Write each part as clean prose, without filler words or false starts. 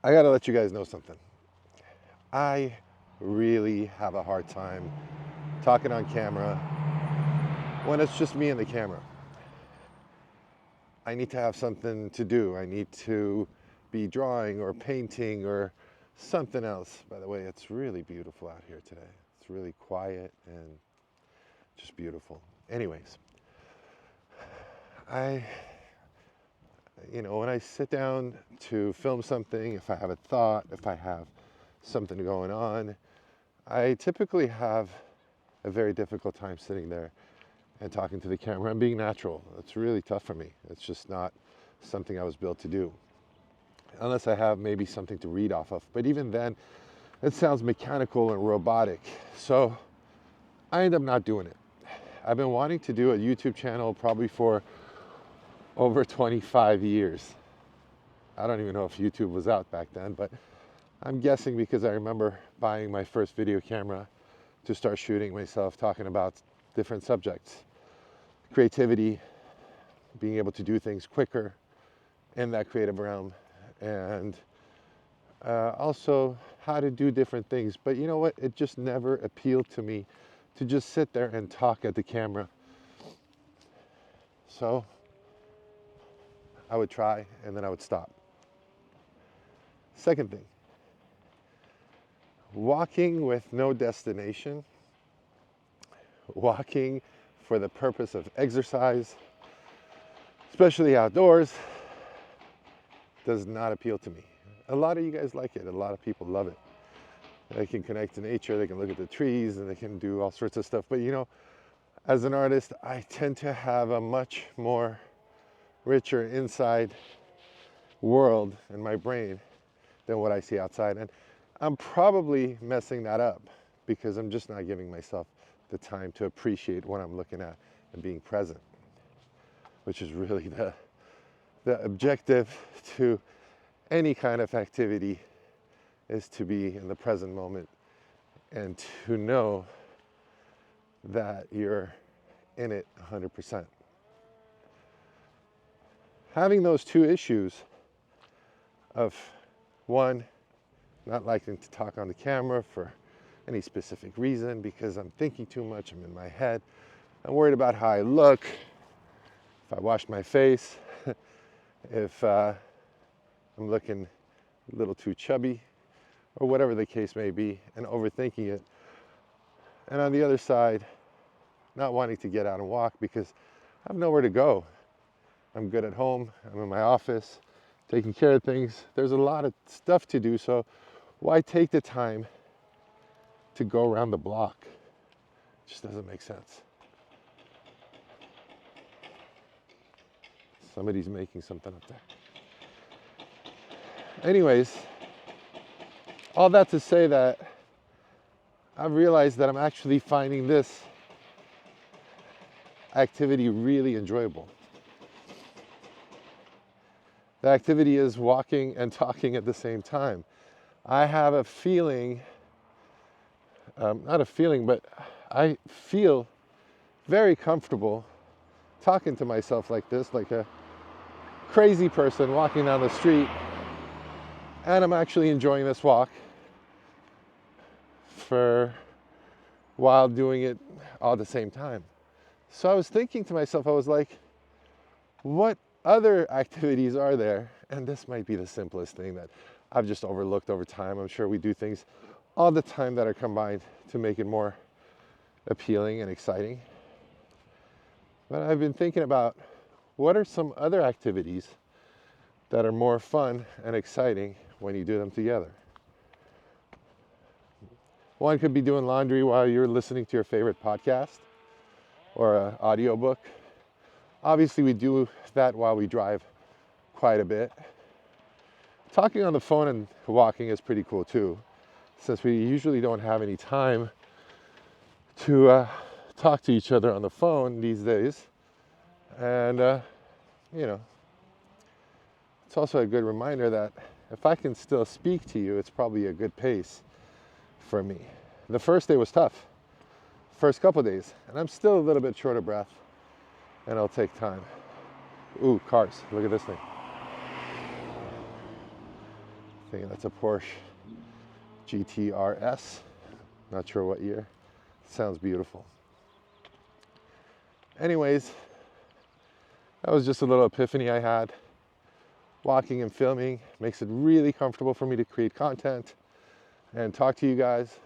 I gotta let you guys know something. I really have a hard time talking on camera when it's just me and the camera. I need to have something to do. I need to be drawing or painting or something else. By the way, it's really beautiful out here today. It's really quiet and just beautiful. Anyways, I, when I sit down to film something, if I have a thought, if I have something going on, I typically have a very difficult time sitting there and talking to the camera and being natural. It's really tough for me. It's just not something I was built to do. Unless I have maybe something to read off of. But even then, it sounds mechanical and robotic. So I end up not doing it. I've been wanting to do a YouTube channel probably for over 25 years. I don't even know if YouTube was out back then, but I'm guessing because I remember buying my first video camera to start shooting myself, talking about different subjects. Creativity, being able to do things quicker in that creative realm, and also how to do different things. But you know what? It just never appealed to me to just sit there and talk at the camera. So I would try and then I would stop. Second thing, walking with no destination, walking for the purpose of exercise, especially outdoors, does not appeal to me. A lot of you guys like it. A lot of people love it. They can connect to nature, they can look at the trees, and they can do all sorts of stuff. But as an artist, I tend to have a much more richer inside world in my brain than what I see outside. And I'm probably messing that up because I'm just not giving myself the time to appreciate what I'm looking at and being present, which is really the objective to any kind of activity, is to be in the present moment and to know that you're in it 100%. Having those two issues of, one, not liking to talk on the camera for any specific reason because I'm thinking too much, I'm in my head, I'm worried about how I look, if I wash my face, if I'm looking a little too chubby, or whatever the case may be, and overthinking it. And on the other side, not wanting to get out and walk because I have nowhere to go. I'm good at home, I'm in my office, taking care of things. There's a lot of stuff to do, so why take the time to go around the block? It just doesn't make sense. Somebody's making something up there. Anyways, all that to say that I've realized that I'm actually finding this activity really enjoyable. The activity is walking and talking at the same time. I have a feeling, not a feeling, but I feel very comfortable talking to myself like this, like a crazy person walking down the street, and I'm actually enjoying this walk while doing it all at the same time. So I was thinking to myself, I was like, what other activities are there? And this might be the simplest thing that I've just overlooked over time. I'm sure we do things all the time that are combined to make it more appealing and exciting. But I've been thinking about what are some other activities that are more fun and exciting when you do them together. One could be doing laundry while you're listening to your favorite podcast or an audiobook. Obviously, we do that while we drive quite a bit. Talking on the phone and walking is pretty cool too, since we usually don't have any time to talk to each other on the phone these days. And, it's also a good reminder that if I can still speak to you, it's probably a good pace for me. The first day was tough, first couple days, and I'm still a little bit short of breath, and it'll take time. Ooh, cars, look at this thing. think that's a Porsche GTRS. Not sure what year. Sounds beautiful. Anyways, that was just a little epiphany I had. Walking and filming makes it really comfortable for me to create content and talk to you guys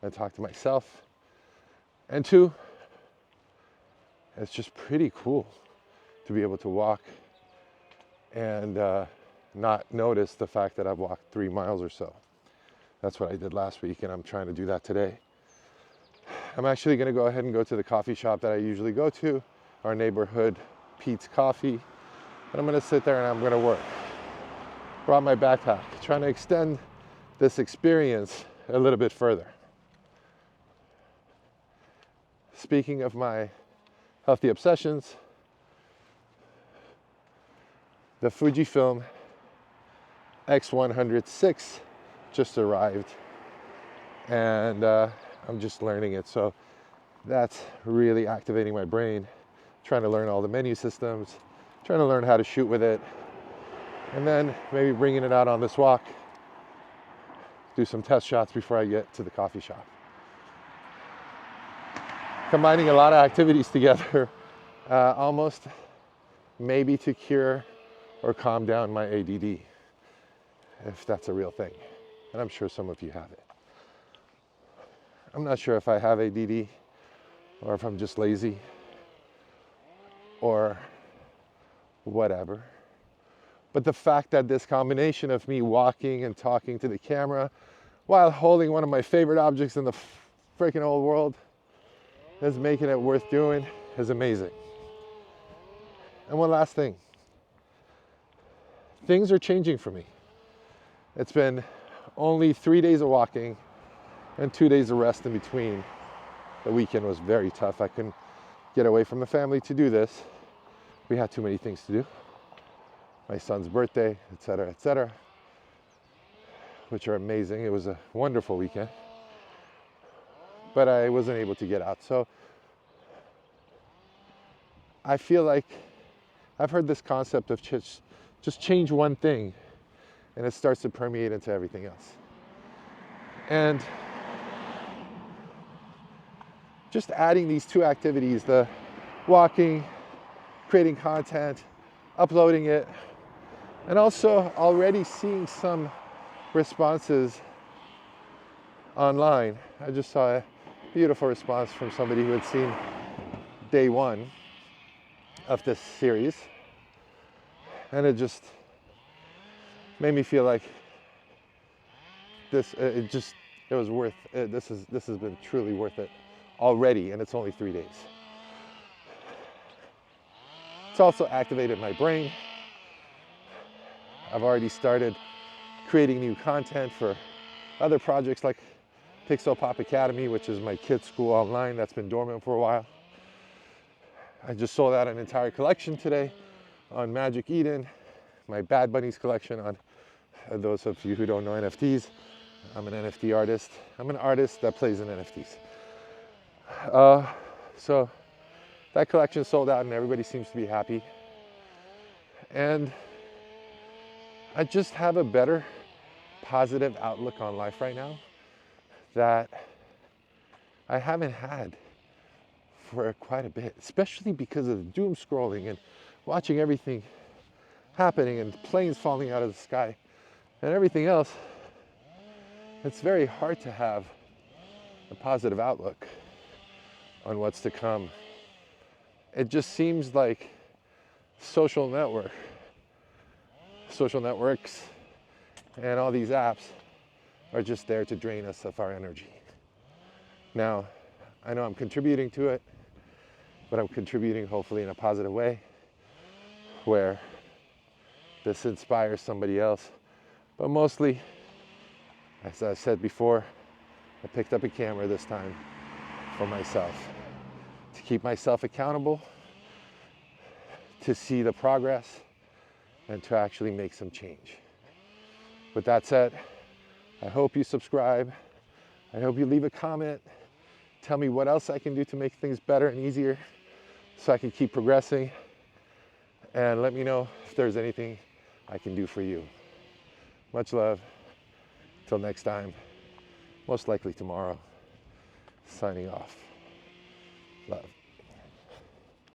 and talk to myself. And two, it's just pretty cool to be able to walk and not notice the fact that I've walked 3 miles or so. That's what I did last week, and I'm trying to do that today. I'm actually going to go ahead and go to the coffee shop that I usually go to, our neighborhood Pete's Coffee. And I'm going to sit there and I'm going to work. Brought my backpack, trying to extend this experience a little bit further. Speaking of my healthy obsessions, the Fujifilm X106 just arrived, and I'm just learning it. So that's really activating my brain, trying to learn all the menu systems, trying to learn how to shoot with it, and then maybe bringing it out on this walk, do some test shots before I get to the coffee shop. Combining a lot of activities together, almost maybe to cure or calm down my ADD, if that's a real thing. And I'm sure some of you have it. I'm not sure if I have ADD or if I'm just lazy or whatever. But the fact that this combination of me walking and talking to the camera while holding one of my favorite objects in the freaking whole world is making it worth doing is amazing. And one last thing. Things are changing for me. It's been only 3 days of walking and 2 days of rest in between. The weekend was very tough. I couldn't get away from the family to do this. We had too many things to do. My son's birthday, etc., which are amazing. It was a wonderful weekend. But I wasn't able to get out. So I feel like I've heard this concept of just change one thing and it starts to permeate into everything else. And just adding these two activities, the walking, creating content, uploading it, and also already seeing some responses online. I just saw a beautiful response from somebody who had seen day 1 of this series, and it just made me feel like this. It was worth it. This has been truly worth it already, and it's only 3 days. It's also activated my brain. I've already started creating new content for other projects like Pixel Pop Academy, which is my kids' school online that's been dormant for a while. I just sold out an entire collection today on Magic Eden, my Bad Bunnies collection. On those of you who don't know NFTs, I'm an NFT artist. I'm an artist that plays in NFTs. So that collection sold out and everybody seems to be happy. And I just have a better positive outlook on life right now that I haven't had for quite a bit, especially because of the doom scrolling and watching everything happening and planes falling out of the sky and everything else. It's very hard to have a positive outlook on what's to come. It just seems like social networks and all these apps are just there to drain us of our energy. Now, I know I'm contributing to it, but I'm contributing hopefully in a positive way where this inspires somebody else. But mostly, as I said before, I picked up a camera this time for myself, to keep myself accountable, to see the progress, and to actually make some change. With that said, I hope you subscribe. I hope you leave a comment. Tell me what else I can do to make things better and easier so I can keep progressing. And let me know if there's anything I can do for you. Much love. Till next time, most likely tomorrow. Signing off. Love.